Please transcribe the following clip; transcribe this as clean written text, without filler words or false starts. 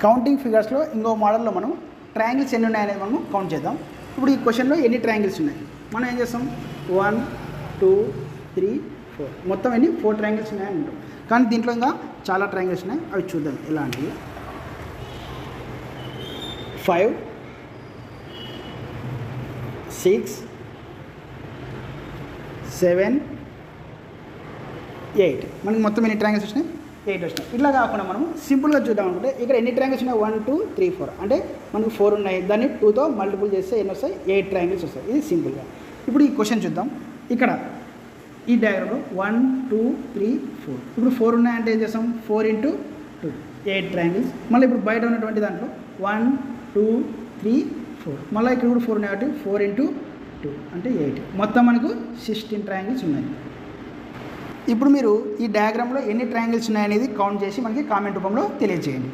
Counting ఫిగర్స్లో ఇంకో మోడల్లో మనం ట్రయాంగిల్స్ ఎన్ని ఉన్నాయనేది మనం కౌంట్ చేద్దాం. ఇప్పుడు ఈ క్వశ్చన్లో ఎన్ని ట్రయాంగిల్స్ ఉన్నాయి మనం ఏం చేస్తాం 1 2 3 4 మొత్తం ఎన్ని 4 ట్రయాంగిల్స్ ఉన్నాయని ఉంటాం. కానీ దీంట్లో ఇంకా చాలా ట్రయాంగిల్స్ ఉన్నాయి, అవి చూద్దాం ఎలాంటివి. 5 6 7 8 మనకి మొత్తం ఎన్ని ట్రయాంగిల్స్ వచ్చినాయి 8 వచ్చినాయి. ఇట్లా కాకుండా మనం సింపుల్గా చూద్దాం అనుకుంటే ఇక్కడ ఎన్ని ట్రయాంగిల్స్ ఉన్నాయి 1 2 3 4 అంటే మనకు 4 ఉన్నాయి, దాన్ని 2తో మల్టిపుల్ చేస్తే ఎన్ని వస్తాయి 8 ట్రయాంగిల్స్ వస్తాయి. ఇది సింపుల్గా. ఇప్పుడు ఈ క్వశ్చన్ చూద్దాం. ఇక్కడ ఈ డయాగ్రామ్లో 1 2 3 4 ఇప్పుడు 4 ఉన్నాయంటే ఏం చేస్తాం 4 × 2 8 ట్రయాంగిల్స్. మళ్ళీ ఇప్పుడు బయట ఉన్నటువంటి దాంట్లో 1 2 3 4 మళ్ళీ ఇక్కడ కూడా 4 ఉన్నాయి కాబట్టి 4 × 2 అంటే 8 మొత్తం మనకు 16 ట్రయాంగిల్స్ ఉన్నాయి. ఇప్పుడు మీరు ఈ డయాగ్రామ్లో ఎన్ని ట్రయాంగిల్స్ ఉన్నాయనేది కౌంట్ చేసి మనకి కామెంట్ రూపంలో తెలియజేయండి.